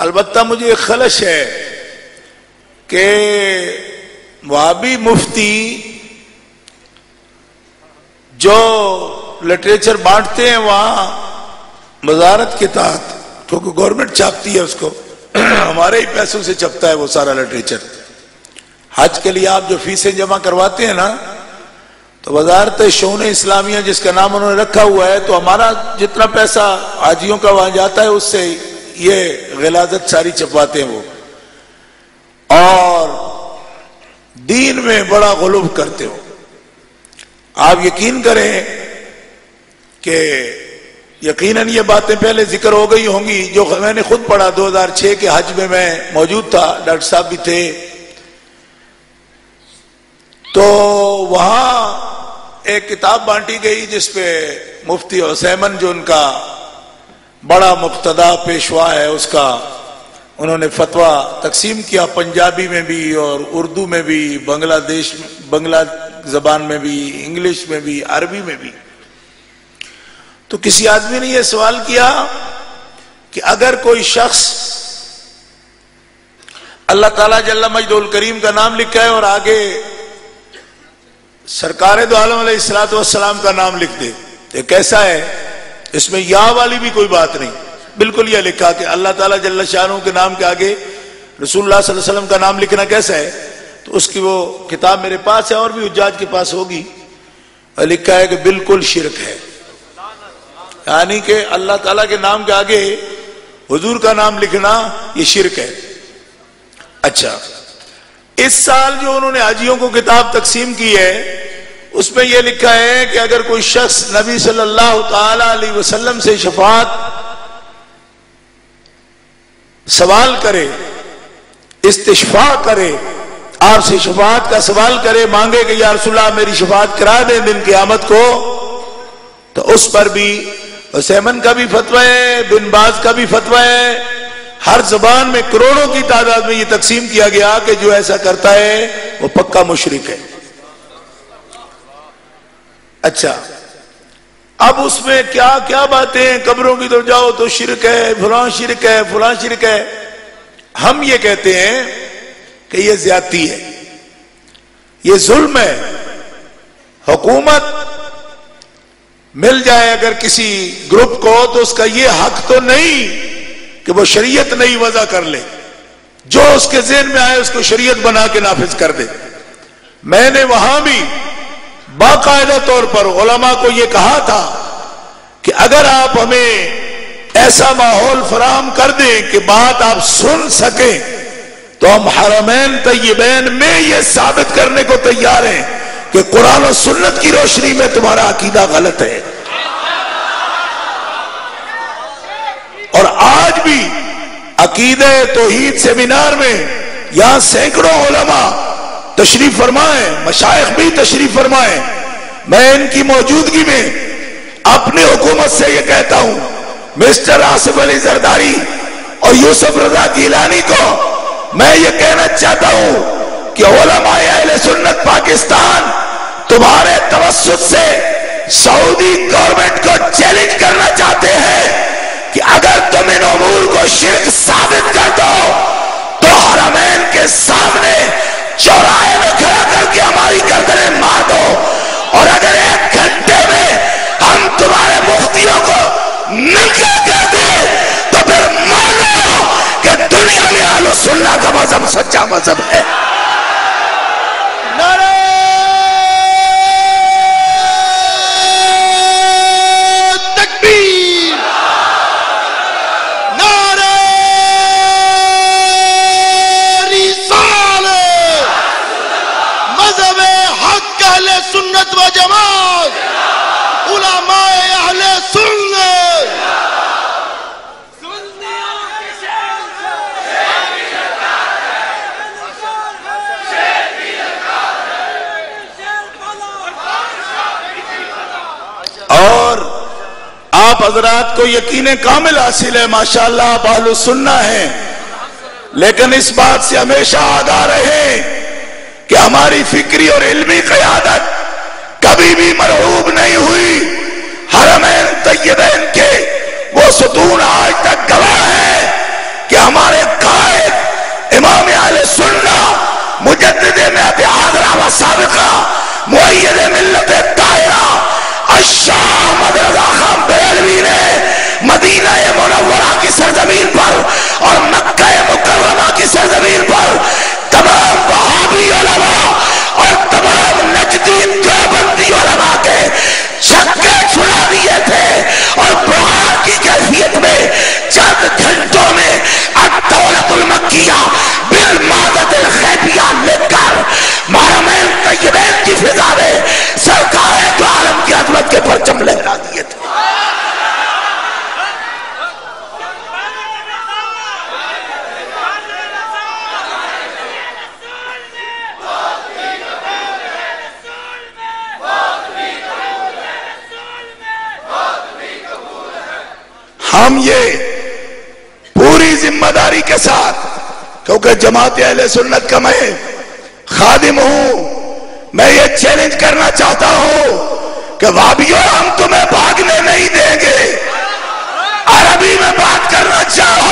البتہ مجھے ایک خلش ہے کہ وہابی مفتی جو لٹریچر بانٹتے ہیں وہاں وزارت کے تحت، کیونکہ گورنمنٹ چھاپتی ہے اس کو، ہمارے ہی پیسوں سے چھپتا ہے وہ سارا لٹریچر۔ حج کے لیے آپ جو فیسیں جمع کرواتے ہیں نا، تو وزارت شؤون اسلامیہ جس کا نام انہوں نے رکھا ہوا ہے، تو ہمارا جتنا پیسہ حاجیوں کا وہاں جاتا ہے اس سے یہ غلاظت ساری چھپواتے ہیں وہ، اور دین میں بڑا غلو کرتے ہو۔ آپ یقین کریں کہ یقیناً یہ باتیں پہلے ذکر ہو گئی ہوں گی، جو میں نے خود پڑھا 2006 کے حج میں موجود تھا، ڈاکٹر صاحب بھی تھے، تو وہاں ایک کتاب بانٹی گئی جس پہ مفتی عثیمن جو ان کا بڑا مقتدا پیشوا ہے، اس کا انہوں نے فتویٰ تقسیم کیا، پنجابی میں بھی اور اردو میں بھی، بنگلہ زبان میں بھی، انگلش میں بھی، عربی میں بھی۔ تو کسی آدمی نے یہ سوال کیا کہ اگر کوئی شخص اللہ تعالیٰ جل مجدہ الکریم کا نام لکھا ہے اور آگے سرکار دو عالم علیہ السلام کا نام لکھ دے، یہ کیسا ہے؟ اس میں یا والی بھی کوئی بات نہیں، بالکل یہ لکھا کہ اللہ تعالیٰ جل شانہ کے نام کے آگے رسول اللہ صلی اللہ علیہ وسلم کا نام لکھنا کیسا ہے؟ تو اس کی وہ کتاب میرے پاس ہے اور بھی حجاج کے پاس ہوگی، لکھا ہے کہ بالکل شرک ہے، یعنی کہ اللہ تعالیٰ کے نام کے آگے حضور کا نام لکھنا یہ شرک ہے۔ اچھا، اس سال جو انہوں نے حاجیوں کو کتاب تقسیم کی ہے اس میں یہ لکھا ہے کہ اگر کوئی شخص نبی صلی اللہ تعالی علیہ وسلم سے شفاعت سوال کرے، استشفاء کرے، آپ سے شفاعت کا سوال کرے، مانگے کہ یا رسول اللہ میری شفاعت کرا دیں دن قیامت کو، تو اس پر بھی عثیمن کا بھی فتویٰ ہے، بن باز کا بھی فتویٰ ہے، ہر زبان میں کروڑوں کی تعداد میں یہ تقسیم کیا گیا کہ جو ایسا کرتا ہے وہ پکا مشرک ہے۔ اچھا، اب اس میں کیا کیا باتیں، قبروں کی طرف جاؤ تو شرک ہے، فلاں شرک ہے، فلاں شرک ہے۔ ہم یہ کہتے ہیں کہ یہ زیادتی ہے، یہ ظلم ہے۔ حکومت مل جائے اگر کسی گروپ کو تو اس کا یہ حق تو نہیں کہ وہ شریعت نہیں وضع کر لے، جو اس کے ذہن میں آئے اس کو شریعت بنا کے نافذ کر دے۔ میں نے وہاں بھی باقاعدہ طور پر علماء کو یہ کہا تھا کہ اگر آپ ہمیں ایسا ماحول فراہم کر دیں کہ بات آپ سن سکیں تو ہم حرمین طیبین میں یہ ثابت کرنے کو تیار ہیں کہ قرآن و سنت کی روشنی میں تمہارا عقیدہ غلط ہے۔ اور آج بھی عقیدہ توحید سیمینار میں یہاں سینکڑوں علماء تشریف فرمائیں، مشائخ بھی تشریف فرمائیں، میں ان کی موجودگی میں اپنی حکومت سے یہ کہتا ہوں، مسٹر آصف علی زرداری اور یوسف رضا گیلانی کو میں یہ کہنا چاہتا ہوں کہ علماء اہل سنت پاکستان تمہارے توسط سے سعودی گورنمنٹ کو چیلنج کرنا چاہتے ہیں کہ اگر تم ان امور کو شرک ثابت کر دو تو حرمین کے سامنے چوراہے میں کھڑا کر کے ہماری گردنیں مار دو، اور اگر 1 گھنٹے میں ہم تمہارے مفتیوں کو ننگے کر دیں تو پھر مان لو کہ دنیا میں اہل سنت کا مذہب سچا مذہب ہے۔ نعرہ تکبیر، نعرہ رسالت، مذہب حق اہل سنت و جماعت، علماء اہل سنت۔ اور آپ حضرات کو یقین کامل حاصل ہے، ماشاءاللہ آپ اہل السنہ ہیں، لیکن اس بات سے ہمیشہ آگاہ رہیں کہ ہماری فکری اور علمی قیادت کبھی بھی مرعوب نہیں ہوئی۔ حرمین طیبین کے وہ ستون آج تک گواہ ہے کہ ہمارے ہم یہ پوری ذمہ داری کے ساتھ، کیونکہ جماعت اہل سنت کا میں خادم ہوں، میں یہ چیلنج کرنا چاہتا ہوں کہ وابیو ہم تمہیں بھاگنے نہیں دیں گے۔ عربی میں بات کرنا چاہو